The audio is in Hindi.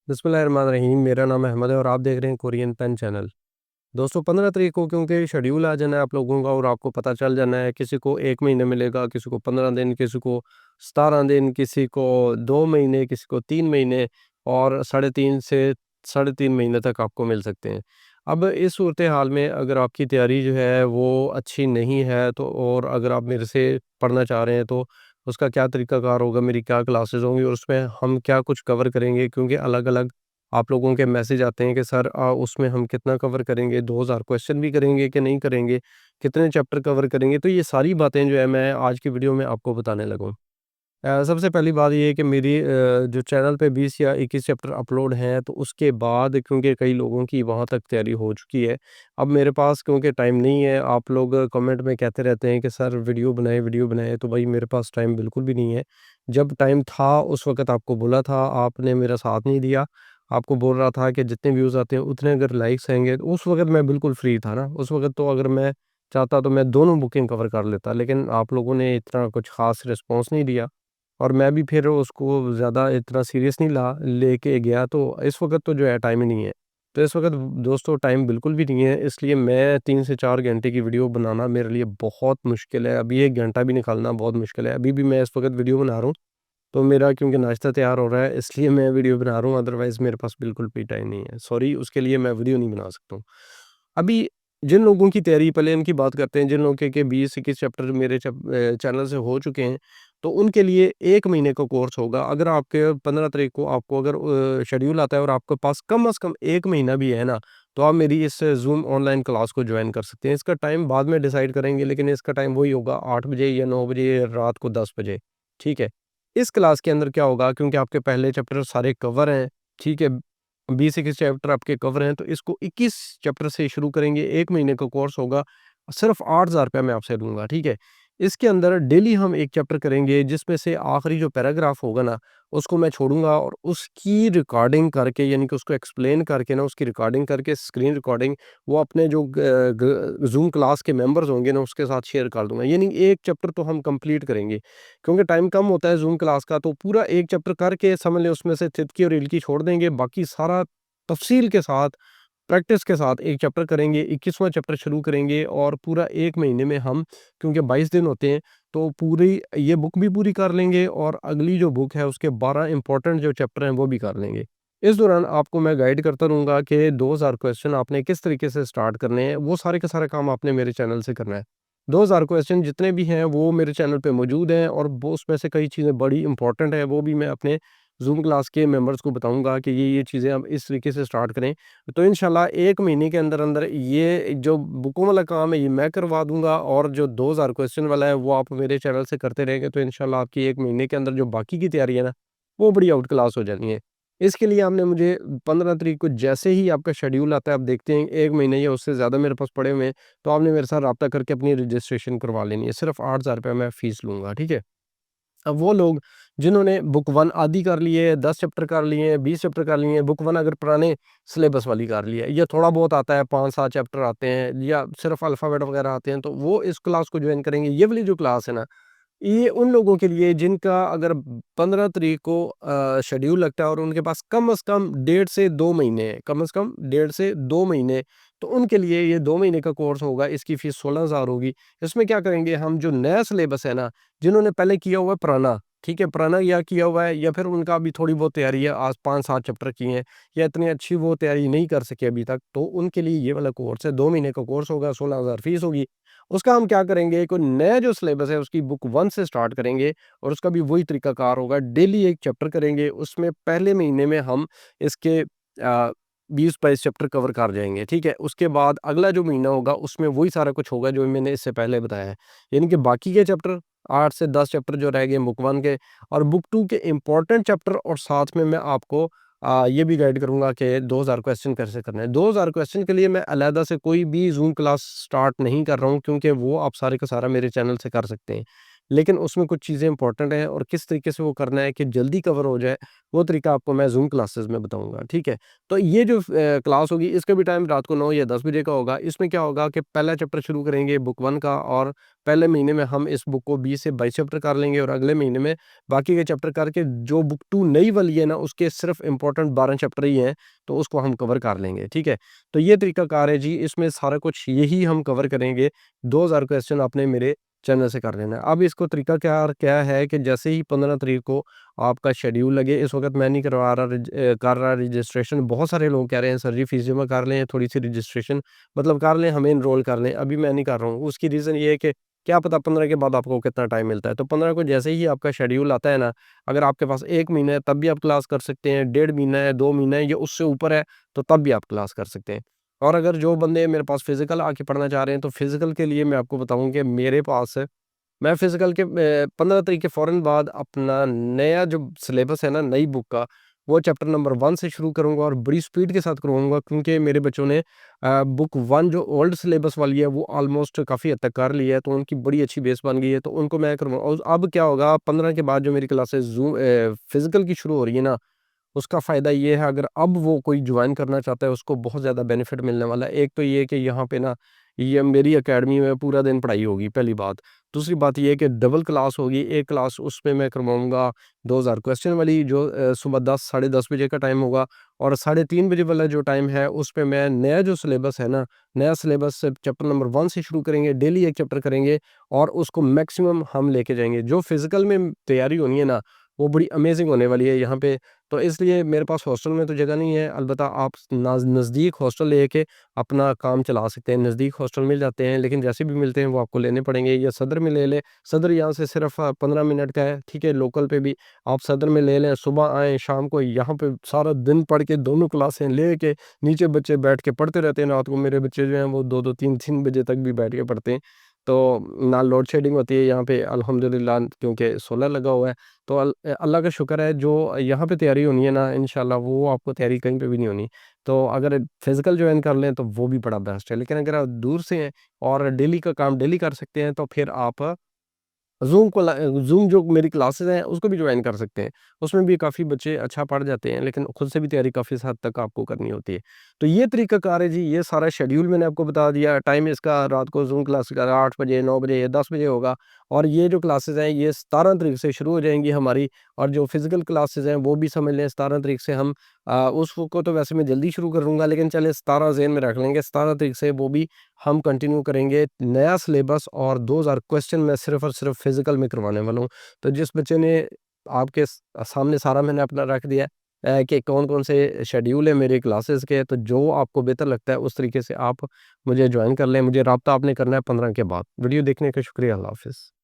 बिस्मिल्लाहिर्रहमानिर्रहीम। मेरा नाम अहमद है और आप देख रहे हैं कोरियन पेन चैनल। दोस्तों 15 तारीख को क्योंकि शेड्यूल आ जाना है आप लोगों का और आपको पता चल जाना है, किसी को 1 महीने मिलेगा, किसी को 15 दिन, किसी को 17 दिन, किसी को 2 महीने, किसी को 3 महीने और साढ़े 3 से साढ़े 3 महीने तक आपको मिल सकते हैं। अब इस सूरत हाल में अगर आपकी तैयारी जो है वो अच्छी नहीं है तो और अगर आप मेरे से पढ़ना चाह रहे हैं तो उसका क्या तरीक़ाकार होगा, मेरी क्या क्लासेस होंगी और उसमें हम क्या कुछ कवर करेंगे, क्योंकि अलग-अलग आप लोगों के मैसेज आते हैं कि सर उसमें हम कितना कवर करेंगे, 2000 क्वेश्चन भी करेंगे कि नहीं करेंगे, कितने चैप्टर कवर करेंगे। तो ये सारी बातें जो है मैं आज की वीडियो में आपको बताने लगा हूँ। सबसे पहली बात ये है कि मेरी जो चैनल पे 20 या 21 चैप्टर अपलोड हैं, तो उसके बाद क्योंकि कई लोगों की वहाँ तक तैयारी हो चुकी है। अब मेरे पास क्योंकि टाइम नहीं है, आप लोग कमेंट में कहते रहते हैं कि सर वीडियो बनाएँ, तो भाई मेरे पास टाइम बिल्कुल भी नहीं है। जब टाइम था उस वक़्त आपको बोला था, आपने मेरा साथ नहीं दिया। आपको बोल रहा था कि जितने व्यूज़ आते हैं उतने अगर लाइक्स आएँगे, तो उस वक़्त मैं बिल्कुल फ्री था ना, उस वक़्त तो अगर मैं चाहता तो मैं दोनों बुकिंग कवर कर लेता, लेकिन आप लोगों ने इतना कुछ ख़ास रिस्पॉन्स नहीं दिया। और मैं भी फिर उसको ज़्यादा इतना सीरियस नहीं लेके गया, तो इस वक़्त तो जो है टाइम ही नहीं है। तो इस वक़्त दोस्तों टाइम बिल्कुल भी नहीं है, इसलिए मैं 3 से 4 घंटे की वीडियो बनाना मेरे लिए बहुत मुश्किल है। अभी 1 घंटा भी निकालना बहुत मुश्किल है। अभी भी मैं इस वक़्त वीडियो बना रहा हूँ, तो मेरा क्योंकि नाश्ता तैयार हो रहा है इसलिए मैं वीडियो बना रहा हूँ, अदरवाइज़ मेरे पास बिल्कुल भी टाइम नहीं है। सॉरी, उसके लिए मैं वीडियो नहीं बना सकता हूँ। अभी जिन लोगों की तैयारी, पहले इनकी बात करते हैं, जिन लोगों के 20-21 चैप्टर मेरे चैनल से हो चुके हैं, तो उनके लिए 1 महीने का कोर्स होगा। अगर आपके 15 तारीख को आपको अगर शेड्यूल आता है और आपके पास कम से कम 1 महीना भी है ना, तो आप मेरी इस ज़ूम ऑनलाइन क्लास को जॉइन कर सकते हैं। इसका टाइम बाद में डिसाइड करेंगे, लेकिन इसका टाइम वही होगा 8 बजे या 9 बजे या रात को 10 बजे, ठीक है? इस क्लास के अंदर क्या होगा, क्योंकि आपके पहले चैप्टर सारे कवर हैं, ठीक है? 20-21 चैप्टर आपके कवर हैं, तो इसको 21 चैप्टर से शुरू करेंगे। 1 महीने का कोर्स होगा, सिर्फ़ 8,000 रुपए मैं आपसे लूँगा, ठीक है? इसके अंदर डेली हम 1 चैप्टर करेंगे, जिसमें से आखिरी जो पैराग्राफ होगा ना, उसको मैं छोड़ूँगा और उसकी रिकॉर्डिंग करके, यानी कि उसको एक्सप्लेन करके ना, उसकी रिकॉर्डिंग करके स्क्रीन रिकॉर्डिंग वो अपने जो ज़ूम क्लास के मेंबर्स होंगे ना, उसके साथ शेयर कर दूँगा। यानी 1 चैप्टर तो हम कंप्लीट करेंगे, क्योंकि टाइम कम होता है ज़ूम क्लास का, तो पूरा 1 चैप्टर करके समझ लें उसमें से तितकी और इल्की छोड़ देंगे, बाकी सारा तफ़सील के साथ, प्रैक्टिस के साथ 1 चैप्टर करेंगे, 21वाँ चैप्टर शुरू करेंगे और पूरा 1 महीने में हम, क्योंकि 22 दिन होते हैं, तो पूरी ये बुक भी पूरी कर लेंगे और अगली जो बुक है उसके 12 इम्पोर्टेंट जो चैप्टर हैं वो भी कर लेंगे। इस दौरान आपको मैं गाइड करता रहूँगा कि 2000 क्वेश्चन आपने किस तरीके से स्टार्ट करने हैं, वो सारे के सारे काम आपने मेरे चैनल से करना है। 2000 क्वेश्चन जितने भी हैं वो मेरे चैनल पे मौजूद हैं और वो उसमें से कई चीज़ें बड़ी इम्पोर्टेंट हैं, वो भी मैं अपने ज़ूम क्लास के मेंबर्स को बताऊँगा कि ये चीज़ें आप इस तरीके से स्टार्ट करें। तो इंशाल्लाह 1 महीने के अंदर-अंदर ये जो बुकों वाला काम है ये मैं करवा दूँगा और जो 2000 क्वेश्चन वाला है वो आप मेरे चैनल से करते रहेंगे, तो इंशाल्लाह आपकी 1 महीने के अंदर जो बाकी की तैयारी है ना, वो बड़ी आउट क्लास हो जानी है। इसके लिए आपने मुझे 15 तारीख को जैसे ही आपका शेड्यूल आता है, आप देखते हैं 1 महीने या उससे ज़्यादा मेरे पास पड़े हुए हैं, तो आपने मेरे साथ राब्ता करके अपनी रजिस्ट्रेशन करवा लेनी है। सिर्फ़ 8,000 रुपए मैं फ़ीस लूँगा, ठीक है? अब वो लोग जिन्होंने बुक 1 आधी कर ली है, 10 चैप्टर कर लिए हैं, 20 चैप्टर कर लिए हैं, बुक 1 अगर पुराने सिलेबस वाली कर ली है, या थोड़ा बहुत आता है, 5-7 चैप्टर आते हैं या सिर्फ़ अल्फ़ाबेट वगैरह आते हैं, तो वो इस क्लास को जॉइन करेंगे। ये वाली जो क्लास है ना, ये उन लोगों के लिए जिनका अगर 15 तारीख को शेड्यूल लगता है और उनके पास कम से कम 1.5 से 2 महीने हैं, कम से कम 1.5 से 2 महीने, तो उनके लिए ये 2 महीने का कोर्स होगा, इसकी फ़ीस 16,000 होगी। इसमें क्या करेंगे हम, जो नया सिलेबस है ना, जिन्होंने पहले किया हुआ है पुराना, ठीक है, पुराना या किया हुआ है या फिर उनका अभी थोड़ी बहुत तैयारी है, आज 5-7 चैप्टर किए हैं या इतनी अच्छी वो तैयारी नहीं कर सके अभी तक, तो उनके लिए ये वाला कोर्स है, 2 महीने का कोर्स होगा, 16,000 फ़ीस होगी। उसका हम क्या करेंगे, कोई नया जो सिलेबस है उसकी बुक 1 से स्टार्ट करेंगे और उसका भी वही तरीकाकार होगा, डेली 1 चैप्टर करेंगे। उसमें पहले महीने में हम इसके 20-22 चैप्टर कवर कर जाएँगे, ठीक है? उसके बाद अगला जो महीना होगा उसमें वही सारा कुछ होगा जो मैंने इससे पहले बताया है। यानी कि बाकी के चैप्टर 8 से 10 चैप्टर जो रह गए बुक 1 के और बुक 2 के इम्पोर्टेंट चैप्टर, और साथ में मैं आपको ये भी गाइड करूँगा कि 2000 क्वेश्चन कैसे करने हैं। 2000 क्वेश्चन के लिए मैं अलहदा से कोई भी ज़ूम क्लास स्टार्ट नहीं कर रहा हूँ, क्योंकि वो आप सारे का सारा मेरे चैनल से कर सकते हैं। लेकिन उसमें कुछ चीज़ें इंपॉर्टेंट हैं और किस तरीके से वो करना है कि जल्दी कवर हो जाए, वो तरीका आपको मैं ज़ूम क्लासेस में बताऊँगा, ठीक है? तो ये जो क्लास होगी इसका भी टाइम रात को 9 या 10 बजे का होगा। इसमें क्या होगा कि पहला चैप्टर शुरू करेंगे बुक 1 का, और पहले महीने में हम इस बुक को 20 से 22 चैप्टर कर लेंगे और अगले महीने में बाकी के चैप्टर करके जो बुक 2 नई वाली है ना, उसके सिर्फ़ इम्पोर्टेंट 12 चैप्टर ही हैं, तो उसको हम कवर कर लेंगे, ठीक है? तो ये तरीकाकार है जी, इसमें सारा कुछ यही हम कवर करेंगे। 2000 क्वेश्चन आपने मेरे चैनल से कर लेना है। अब इसको तरीका क्या क्या है कि जैसे ही 15 तारीख को आपका शेड्यूल लगे, इस वक़्त मैं नहीं करवा रहा कर रहा रजिस्ट्रेशन। बहुत सारे लोग कह रहे हैं सर जी फीस जमा कर लें, थोड़ी-सी रजिस्ट्रेशन मतलब कर लें, हमें एनरोल कर लें। अभी मैं नहीं कर रहा हूँ। उसकी रीज़न ये है कि क्या पता 15 के बाद आपको कितना टाइम मिलता है। तो 15 को जैसे ही आपका शेड्यूल आता है ना, अगर आपके पास 1 महीना है तब भी आप क्लास कर सकते हैं, डेढ़ महीना है, 2 महीना है या उससे ऊपर है, तो तब भी आप क्लास कर सकते हैं। और अगर जो बंदे मेरे पास फ़िज़िकल आके पढ़ना चाह रहे हैं, तो फ़िज़िकल के लिए मैं आपको बताऊँ कि मेरे पास मैं फ़िज़िकल के 15 तारीख के फ़ौरन बाद अपना नया जो सिलेबस है ना, नई बुक का, वो चैप्टर नंबर 1 से शुरू करूँगा और बड़ी स्पीड के साथ करवाऊँगा, क्योंकि मेरे बच्चों ने बुक 1 जो ओल्ड सिलेबस वाली है, वो ऑलमोस्ट काफ़ी हद तक कर ली है, तो उनकी बड़ी अच्छी बेस बन गई है, तो उनको मैं करवा और अब क्या होगा 15 के बाद जो मेरी क्लासेस फ़िज़िकल की शुरू हो रही है ना, उसका फ़ायदा ये है अगर अब वो कोई जॉइन करना चाहता है उसको बहुत ज़्यादा बेनिफिट मिलने वाला है। एक तो ये कि यहाँ पे ना ये मेरी अकेडमी में पूरा दिन पढ़ाई होगी पहली बात। दूसरी बात ये है कि डबल क्लास होगी, एक क्लास उसमें मैं करवाऊँगा 2000 क्वेश्चन वाली जो सुबह 10 साढ़े 10 बजे का टाइम होगा, और साढ़े 3 बजे वाला जो टाइम है उसपे मैं नया जो सिलेबस है ना, नया सिलेबस चैप्टर नंबर 1 से शुरू करेंगे, डेली 1 चैप्टर करेंगे और उसको मैक्सिमम हम लेके जाएँगे। जो फिज़िकल में तैयारी होनी है ना, वो बड़ी अमेज़िंग होने वाली है यहाँ पे। तो इसलिए मेरे पास हॉस्टल में तो जगह नहीं है, अलबत्ता आप नज़दीक हॉस्टल लेके अपना काम चला सकते हैं। नज़दीक हॉस्टल मिल जाते हैं, लेकिन जैसे भी मिलते हैं वो आपको लेने पड़ेंगे, या सदर में ले लें। सदर यहाँ से सिर्फ़ 15 मिनट का है, ठीक है? लोकल पे भी आप सदर में ले लें, सुबह आएँ, शाम को यहाँ पे सारा दिन पढ़ के दोनों क्लासें लेके नीचे बच्चे बैठ के पढ़ते रहते हैं। रात को मेरे बच्चे जो हैं वो 2-2 3-3 बजे तक भी बैठ के पढ़ते हैं। तो ना लोड शेडिंग होती है यहाँ पे अल्हम्दुलिल्लाह, क्योंकि सोलर लगा हुआ है। तो अल्लाह का शुक्र है, जो यहाँ पे तैयारी होनी है ना इंशाल्लाह वो आपको तैयारी कहीं पे भी नहीं होनी। तो अगर फिज़िकल जॉइन कर लें तो वो भी बड़ा बेस्ट है। लेकिन अगर आप दूर से हैं और डेली का काम डेली कर सकते हैं, तो फिर आप ज़ूम जो मेरी क्लासेस हैं उसको भी जॉइन कर सकते हैं। उसमें भी काफ़ी बच्चे अच्छा पढ़ जाते हैं, लेकिन खुद से भी तैयारी काफ़ी हद तक आपको करनी होती है। तो ये तरीकाकार है जी, ये सारा शेड्यूल मैंने आपको बता दिया। टाइम इसका रात को ज़ूम क्लास का 8 बजे, 9 बजे या 10 बजे होगा, और ये जो क्लासेस हैं ये 17 तारीख से शुरू हो जाएँगी हमारी, और जो फिज़िकल क्लासेस हैं वो भी समझ लें 17 तारीख से हम उसको तो वैसे मैं जल्दी शुरू करूँगा, लेकिन चलें 17 ज़हन में रख लेंगे, 17 तारीख से वो भी हम कंटिन्यू करेंगे। नया सिलेबस और 2000 क्वेश्चन मैं सिर्फ़ और सिर्फ़ फिज़िकल में करवाने वाला हूँ। तो जिस बच्चे ने आपके सामने सारा मैंने अपना रख दिया है कि कौन-कौन से शेड्यूल है मेरे क्लासेस के, तो जो आपको बेहतर लगता है उस तरीके से आप मुझे जॉइन कर लें। मुझे राब्ता आपने करना है 15 के बाद। वीडियो देखने का शुक्रिया। अल्लाह हाफ़िज़।